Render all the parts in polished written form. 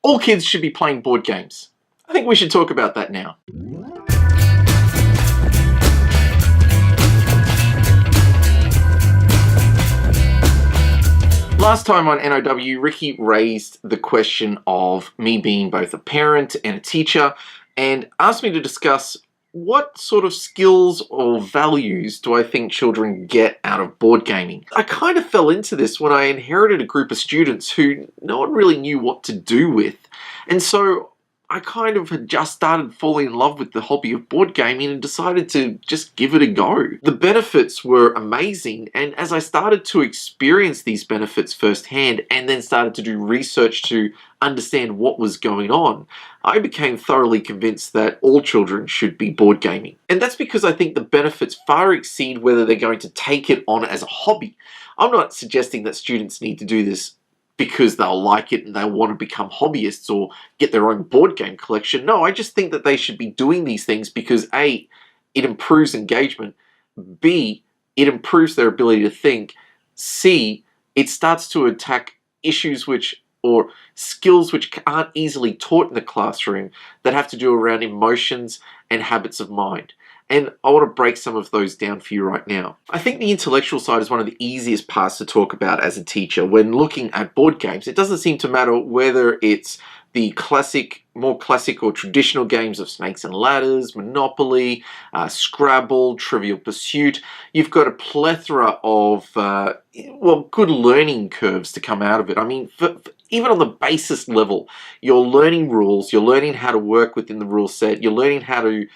All kids should be playing board games. I think we should talk about that now. Last time on NOW, Ricky raised the question of me being both a parent and a teacher and asked me to discuss what sort of skills or values do I think children get out of board gaming. I kind of fell into this when I inherited a group of students who no one really knew what to do with. And so I kind of had just started falling in love with the hobby of board gaming and decided to just give it a go. The benefits were amazing, and as I started to experience these benefits firsthand and then started to do research to understand what was going on, I became thoroughly convinced that all children should be board gaming. And that's because I think the benefits far exceed whether they're going to take it on as a hobby. I'm not suggesting that students need to do this because they'll like it and they'll want to become hobbyists or get their own board game collection. No, I just think that they should be doing these things because A, it improves engagement, B, it improves their ability to think, C, it starts to attack issues or skills which aren't easily taught in the classroom that have to do around emotions and habits of mind. And I want to break some of those down for you right now. I think the intellectual side is one of the easiest parts to talk about as a teacher. When looking at board games, it doesn't seem to matter whether it's the more classic or traditional games of Snakes and Ladders, Monopoly, Scrabble, Trivial Pursuit. You've got a plethora of, good learning curves to come out of it. I mean, even on the basis level, you're learning rules, you're learning how to work within the rule set, you're learning how to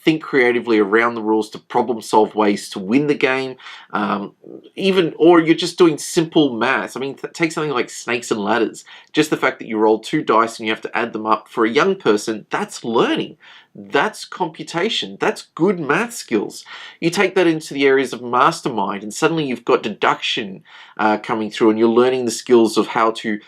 think creatively around the rules to problem solve ways to win the game, or you're just doing simple maths. I mean, take something like Snakes and Ladders. Just the fact that you roll 2 dice and you have to add them up, for a young person, that's learning. That's computation. That's good math skills. You take that into the areas of mastermind and suddenly you've got deduction coming through and you're learning the skills of how to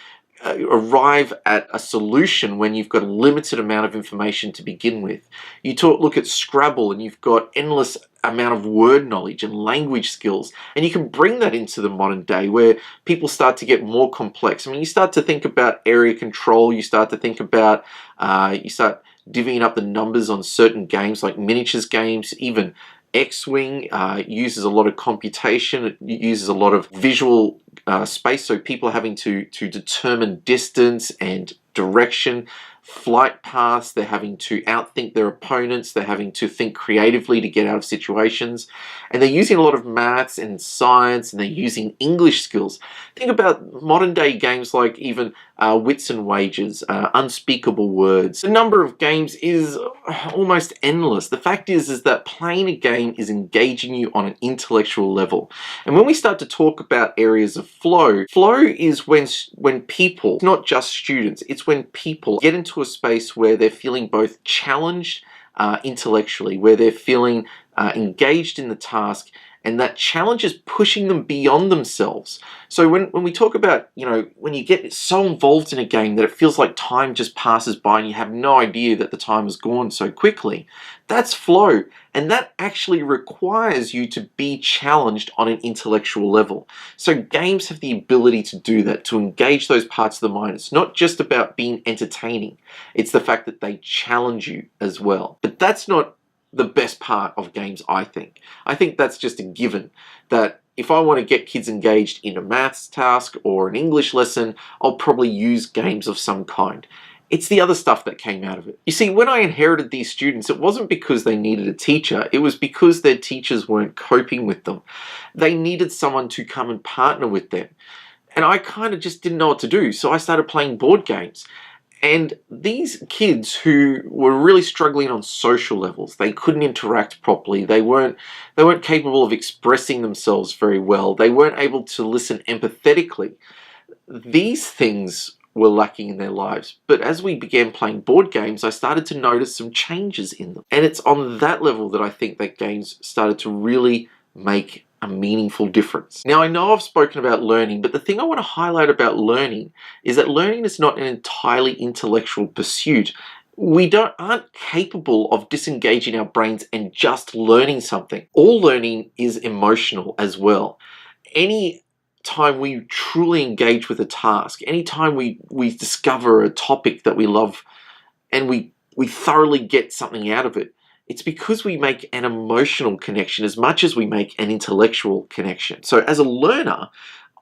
arrive at a solution when you've got a limited amount of information to begin with. You look at Scrabble and you've got endless amount of word knowledge and language skills, and you can bring that into the modern day where people start to get more complex. I mean, you start to think about area control, you start to think about, you start divvying up the numbers on certain games like miniatures games, even X-Wing uses a lot of computation, it uses a lot of visual space, so people are having to determine distance and direction, flight paths, they're having to outthink their opponents, they're having to think creatively to get out of situations, and they're using a lot of maths and science, and they're using English skills. Think about modern day games like even Wits and Wagers, Unspeakable Words. The number of games is almost endless. The fact is that playing a game is engaging you on an intellectual level. And when we start to talk about areas of flow is when people, not just students, it's when people get into a space where they're feeling both challenged intellectually, where they're feeling engaged in the task, and that challenge is pushing them beyond themselves. So when we talk about, when you get so involved in a game that it feels like time just passes by and you have no idea that the time has gone so quickly, that's flow. And that actually requires you to be challenged on an intellectual level. So games have the ability to do that, to engage those parts of the mind. It's not just about being entertaining. It's the fact that they challenge you as well. But that's not the best part of games, I think. I think that's just a given, that if I want to get kids engaged in a maths task or an English lesson, I'll probably use games of some kind. It's the other stuff that came out of it. You see, when I inherited these students, it wasn't because they needed a teacher, it was because their teachers weren't coping with them. They needed someone to come and partner with them. And I kind of just didn't know what to do, so I started playing board games. And these kids who were really struggling on social levels, they couldn't interact properly, they weren't capable of expressing themselves very well, they weren't able to listen empathetically. These things were lacking in their lives. But as we began playing board games, I started to notice some changes in them. And it's on that level that I think that games started to really make a meaningful difference. Now, I know I've spoken about learning, but the thing I want to highlight about learning is that learning is not an entirely intellectual pursuit. We aren't capable of disengaging our brains and just learning something. All learning is emotional as well. Any time we truly engage with a task, anytime we discover a topic that we love and we thoroughly get something out of it, it's because we make an emotional connection as much as we make an intellectual connection. So as a learner,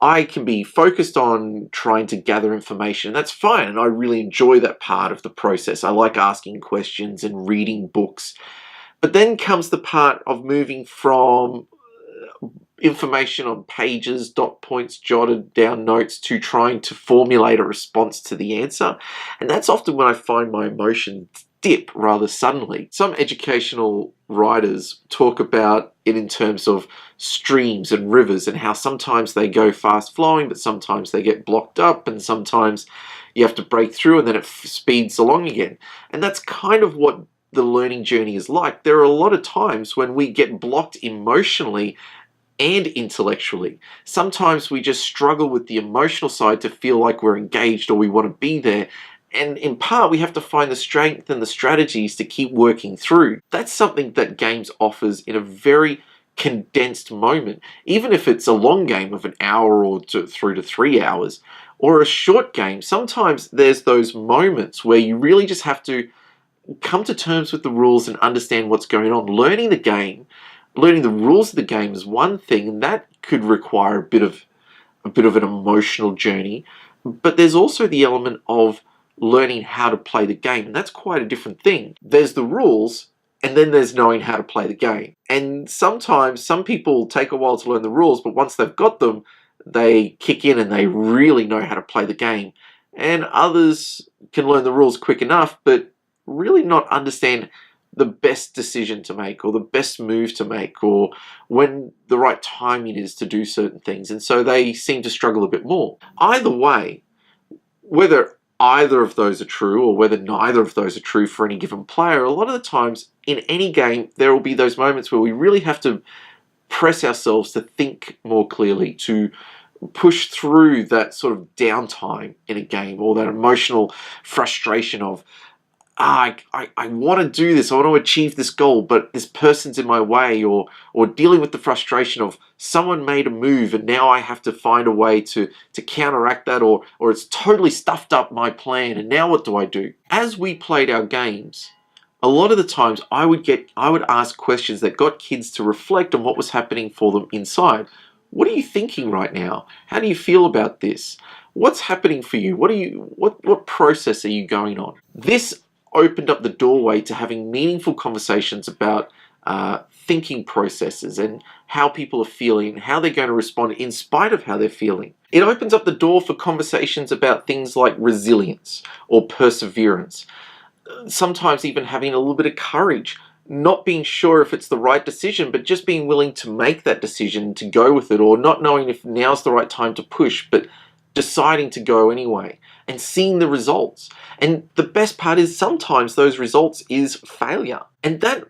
I can be focused on trying to gather information, and that's fine, and I really enjoy that part of the process. I like asking questions and reading books. But then comes the part of moving from information on pages, dot points, jotted down notes, to trying to formulate a response to the answer. And that's often when I find my emotions dip rather suddenly. Some educational writers talk about it in terms of streams and rivers, and how sometimes they go fast flowing, but sometimes they get blocked up, and sometimes you have to break through and then it speeds along again. And that's kind of what the learning journey is like. There are a lot of times when we get blocked emotionally and intellectually. Sometimes we just struggle with the emotional side to feel like we're engaged or we want to be there. And in part, we have to find the strength and the strategies to keep working through. That's something that games offers in a very condensed moment. Even if it's a long game of an hour or through to 3 hours, or a short game, sometimes there's those moments where you really just have to come to terms with the rules and understand what's going on. Learning the game, learning the rules of the game is one thing, and that could require a bit of an emotional journey. But there's also the element of learning how to play the game, and that's quite a different thing. There's the rules, and then there's knowing how to play the game. And sometimes some people take a while to learn the rules, but once they've got them, they kick in and they really know how to play the game. And others can learn the rules quick enough, but really not understand the best decision to make or the best move to make or when the right timing is to do certain things. And so they seem to struggle a bit more. Either way, whether either of those are true or whether neither of those are true for any given player, a lot of the times in any game, there will be those moments where we really have to press ourselves to think more clearly, to push through that sort of downtime in a game or that emotional frustration of, I want to do this, I want to achieve this goal, but this person's in my way, or dealing with the frustration of someone made a move and now I have to find a way to counteract that, or it's totally stuffed up my plan and now what do I do? As we played our games, a lot of the times I would ask questions that got kids to reflect on what was happening for them inside. What are you thinking right now? How do you feel about this? What's happening for you? What process are you going on? This opened up the doorway to having meaningful conversations about thinking processes and how people are feeling and how they're going to respond in spite of how they're feeling. It opens up the door for conversations about things like resilience or perseverance. Sometimes even having a little bit of courage, not being sure if it's the right decision, but just being willing to make that decision, to go with it, or not knowing if now's the right time to push, but deciding to go anyway and seeing the results. And the best part is sometimes those results is failure. And that,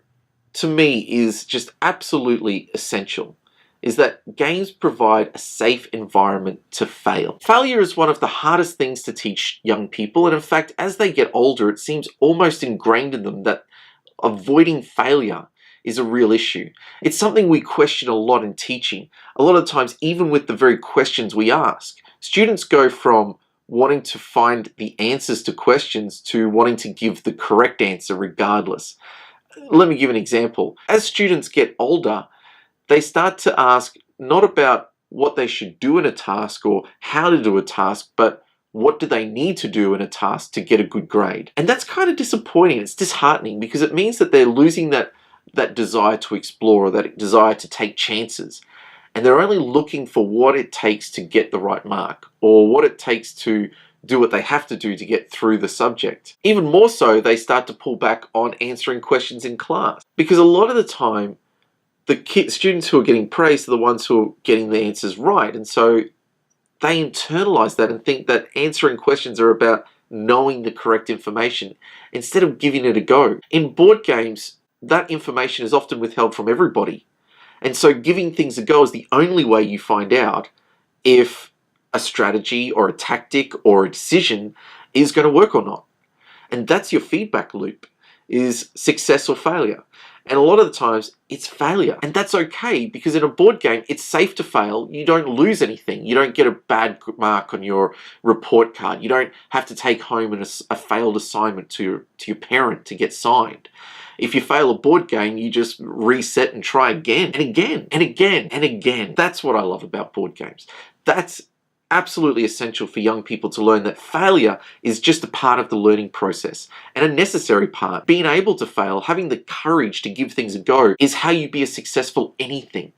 to me, is just absolutely essential, is that games provide a safe environment to fail. Failure is one of the hardest things to teach young people, and in fact, as they get older, it seems almost ingrained in them that avoiding failure is a real issue. It's something we question a lot in teaching. A lot of times, even with the very questions we ask, students go from wanting to find the answers to questions to wanting to give the correct answer regardless. Let me give an example. As students get older, they start to ask not about what they should do in a task or how to do a task, but what do they need to do in a task to get a good grade? And that's kind of disappointing. It's disheartening because it means that they're losing that desire to explore, or that desire to take chances. And they're only looking for what it takes to get the right mark, or what it takes to do what they have to do to get through the subject. Even more so, they start to pull back on answering questions in class. Because a lot of the time, the students who are getting praised are the ones who are getting the answers right. And so they internalize that and think that answering questions are about knowing the correct information instead of giving it a go. In board games, that information is often withheld from everybody. And so giving things a go is the only way you find out if a strategy or a tactic or a decision is going to work or not. And that's your feedback loop, is success or failure. And a lot of the times, it's failure. And that's okay, because in a board game, it's safe to fail. You don't lose anything. You don't get a bad mark on your report card. You don't have to take home a failed assignment to your parent to get signed. If you fail a board game, you just reset and try again and again and again and again. That's what I love about board games. That's absolutely essential for young people to learn that failure is just a part of the learning process and a necessary part. Being able to fail, having the courage to give things a go, is how you be a successful anything.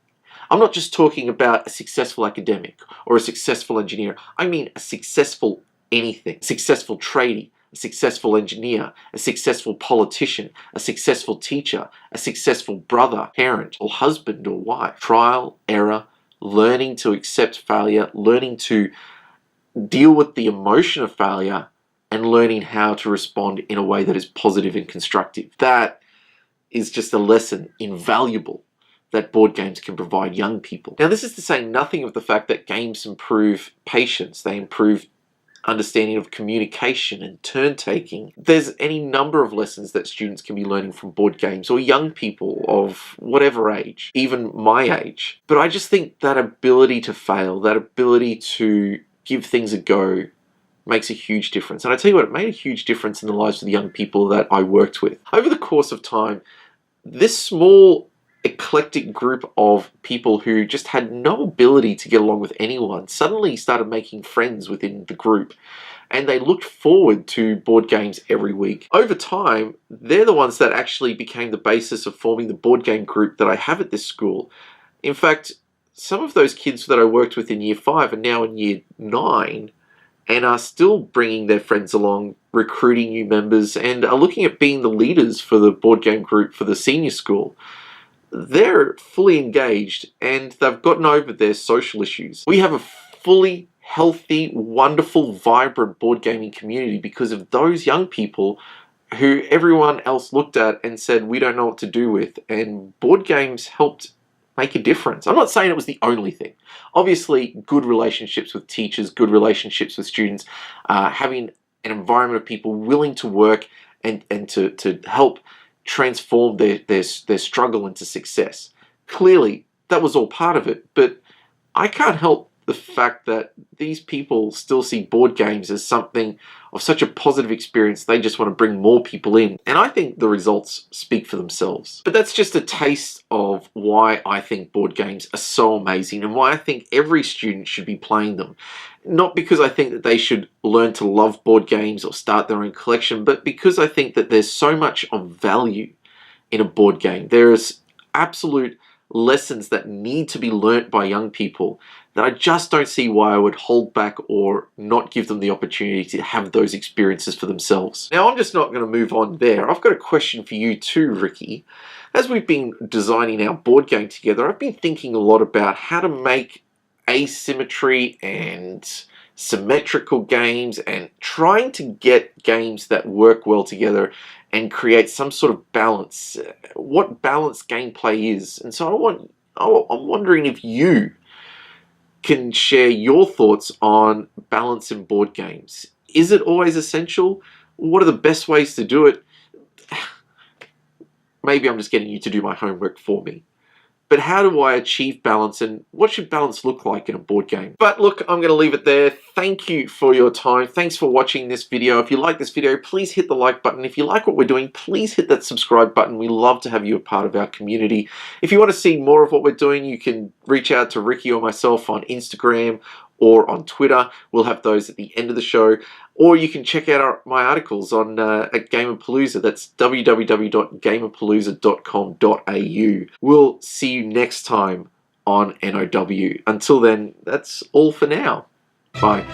I'm not just talking about a successful academic or a successful engineer. I mean a successful anything. Successful tradie, a successful engineer, a successful politician, a successful teacher, a successful brother, parent, or husband or wife. Trial, error, learning to accept failure, learning to deal with the emotion of failure, and learning how to respond in a way that is positive and constructive. That is just a lesson invaluable that board games can provide young people. Now, this is to say nothing of the fact that games improve patience, they improve understanding of communication and turn-taking. There's any number of lessons that students can be learning from board games, or young people of whatever age, even my age. But I just think that ability to fail, that ability to give things a go, makes a huge difference. And I tell you what, it made a huge difference in the lives of the young people that I worked with. Over the course of time, this small eclectic group of people who just had no ability to get along with anyone suddenly started making friends within the group, and they looked forward to board games every week. Over time, they're the ones that actually became the basis of forming the board game group that I have at this school. In fact, some of those kids that I worked with in year 5 are now in year 9 and are still bringing their friends along, recruiting new members, and are looking at being the leaders for the board game group for the senior school. They're fully engaged and they've gotten over their social issues. We have a fully healthy, wonderful, vibrant board gaming community because of those young people who everyone else looked at and said, we don't know what to do with. And board games helped make a difference. I'm not saying it was the only thing. Obviously, good relationships with teachers, good relationships with students, having an environment of people willing to work and to help transform their struggle into success. Clearly, that was all part of it, but I can't help the fact that these people still see board games as something of such a positive experience, they just want to bring more people in. And I think the results speak for themselves. But that's just a taste of why I think board games are so amazing and why I think every student should be playing them. Not because I think that they should learn to love board games or start their own collection, but because I think that there's so much of value in a board game. There's absolute lessons that need to be learnt by young people that I just don't see why I would hold back or not give them the opportunity to have those experiences for themselves. Now, I'm just not going to move on there. I've got a question for you too, Ricky. As we've been designing our board game together, I've been thinking a lot about how to make asymmetry and symmetrical games and trying to get games that work well together and create some sort of balance, what balanced gameplay is. And so I'm wondering if you can share your thoughts on balance in board games. Is it always essential? What are the best ways to do it? Maybe I'm just getting you to do my homework for me. But how do I achieve balance, and what should balance look like in a board game? But look, I'm going to leave it there. Thank you for your time. Thanks for watching this video. If you like this video, please hit the like button. If you like what we're doing, please hit that subscribe button. We love to have you a part of our community. If you want to see more of what we're doing, you can reach out to Ricky or myself on Instagram or on Twitter. We'll have those at the end of the show. Or you can check out my articles on at Gamerpalooza. That's www.gamerpalooza.com.au. We'll see you next time on NOW. Until then, that's all for now. Bye.